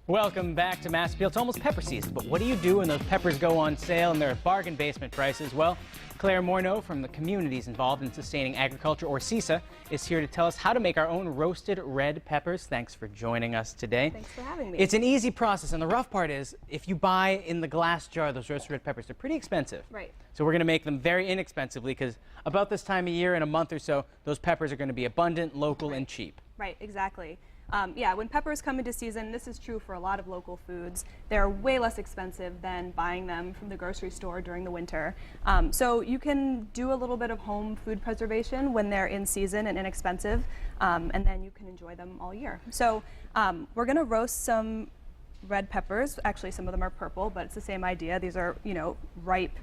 Welcome back to Mass Appeal. It's almost pepper season, but what do you do when those peppers go on sale and they're at bargain basement prices? Well, Claire Morenon from the Communities Involved in Sustaining Agriculture, or CISA, is here to tell us how to make our own roasted red peppers. Thanks for joining us today. Thanks for having me. It's an easy process, and the rough part is if you buy in the glass jar those roasted red peppers, they're pretty expensive. Right. So we're going to make them very inexpensively because about this time of year, in a month or so, those peppers are going to be abundant, local, and cheap. Right, exactly. Yeah, when peppers come into season, this is true for a lot of local foods, they're way less expensive than buying them from the grocery store during the winter. So you can do a little bit of home food preservation when they're in season and inexpensive, and then you can enjoy them all year. So we're going to roast some red peppers. Actually, some of them are purple, but it's the same idea. These are, ripe,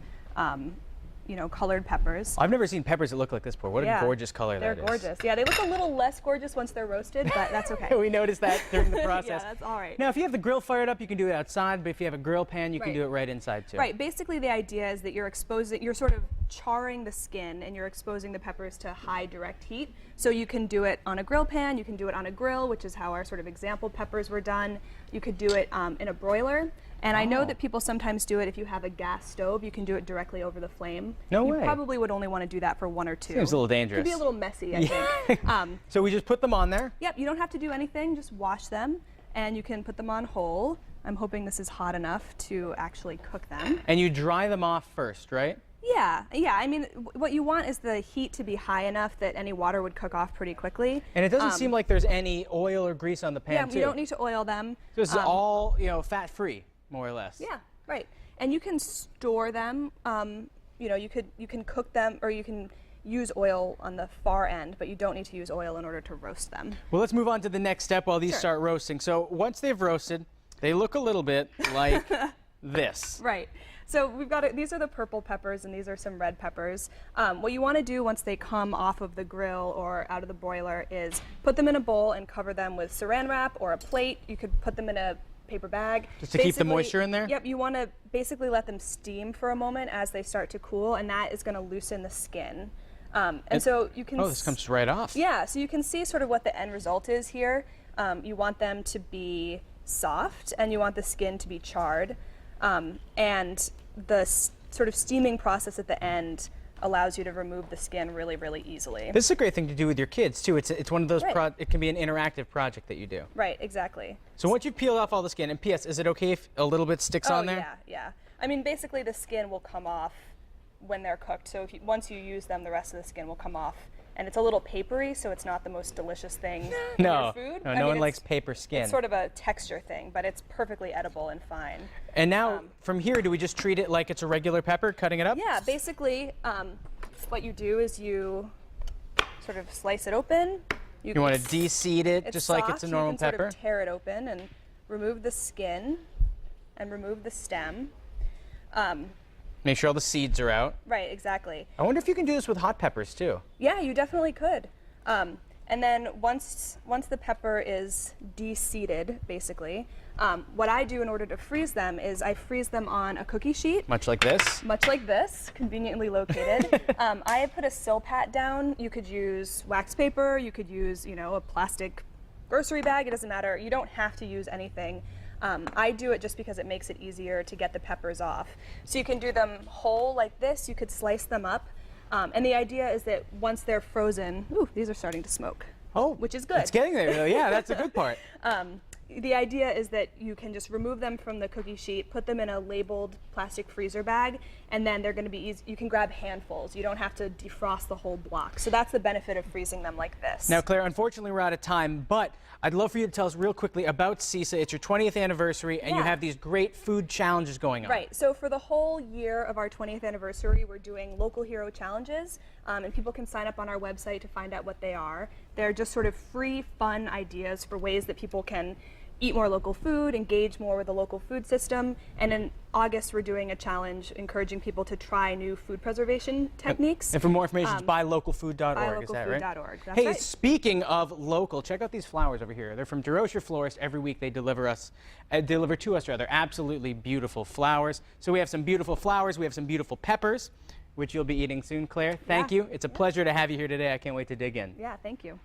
colored peppers. I've never seen peppers that look like this before. What a gorgeous color that is. They're gorgeous. Yeah, they look a little less gorgeous once they're roasted, but that's okay. We noticed that during the process. Yeah, that's all right. Now, if you have the grill fired up, you can do it outside, but if you have a grill pan, you can do it right inside too. Right. Basically, the idea is that you're sort of charring the skin and you're exposing the peppers to high direct heat. So you can do it on a grill pan, you can do it on a grill, which is how our sort of example peppers were done. You could do it in a broiler. And I know that people sometimes do it if you have a gas stove. You can do it directly over the flame. No way. You probably would only want to do that for one or two. Seems a little dangerous. Could be a little messy, I think. So we just put them on there? Yep, you don't have to do anything. Just wash them, and you can put them on whole. I'm hoping this is hot enough to actually cook them. And you dry them off first, right? Yeah. I mean, what you want is the heat to be high enough that any water would cook off pretty quickly. And it doesn't seem like there's any oil or grease on the pan, too. Yeah, we don't need to oil them. So this is all, fat-free, more or less. Yeah. Right, and you can store them. You can cook them, or you can use oil on the far end, but you don't need to use oil in order to roast them. Well, let's move on to the next step while these start roasting. So once they've roasted, they look a little bit like this. Right. So we've got these are the purple peppers, and these are some red peppers. What you want to do once they come off of the grill or out of the broiler is put them in a bowl and cover them with saran wrap or a plate. You could put them in a paper bag. Just to keep the moisture in there? Yep, you want to basically let them steam for a moment as they start to cool, and that is going to loosen the skin. And so you can... Oh, this comes right off. Yeah, so you can see sort of what the end result is here. You want them to be soft, and you want the skin to be charred. And the sort of steaming process at the end allows you to remove the skin really, really easily. This is a great thing to do with your kids, too. It's one of those, it can be an interactive project that you do. Right, exactly. So once you've peeled off all the skin, and P.S., is it okay if a little bit sticks on there? Yeah. I mean, basically the skin will come off when they're cooked. So once you use them, the rest of the skin will come off. And it's a little papery, so it's not the most delicious thing in your food. No one likes paper skin. It's sort of a texture thing, but it's perfectly edible and fine. And now, from here, do we just treat it like it's a regular pepper, cutting it up? Yeah, basically, what you do is you sort of slice it open. You want to de-seed it just like it's a normal pepper? You can sort of tear it open and remove the skin and remove the stem. Make sure all the seeds are out. Right, exactly. I wonder if you can do this with hot peppers, too. Yeah, you definitely could. And then once the pepper is de-seeded, basically, what I do in order to freeze them is I freeze them on a cookie sheet. Much like this? Much like this, conveniently located. I put a silpat down. You could use wax paper. You could use, a plastic grocery bag. It doesn't matter. You don't have to use anything. I do it just because it makes it easier to get the peppers off. So you can do them whole like this. You could slice them up. And the idea is that once they're frozen, these are starting to smoke. Oh, which is good. It's getting there, though. Yeah, that's a good part. The idea is that you can just remove them from the cookie sheet, put them in a labeled plastic freezer bag, and then they're going to be easy. You can grab handfuls. You don't have to defrost the whole block. So that's the benefit of freezing them like this. Now, Claire, unfortunately, we're out of time, but I'd love for you to tell us real quickly about CISA. It's your 20th anniversary, and you have these great food challenges going on. Right. So for the whole year of our 20th anniversary, we're doing local hero challenges, and people can sign up on our website to find out what they are. They're just sort of free, fun ideas for ways that people can eat more local food, engage more with the local food system, and in August we're doing a challenge encouraging people to try new food preservation techniques. And for more information, it's buylocalfood.org, is that right? Buylocalfood.org, that's hey, right. Speaking of local, check out these flowers over here. They're from DeRocher Florist. Every week they deliver to us absolutely beautiful flowers. So we have some beautiful flowers, we have some beautiful peppers, which you'll be eating soon, Claire. Thank you. It's a pleasure to have you here today. I can't wait to dig in. Yeah, thank you.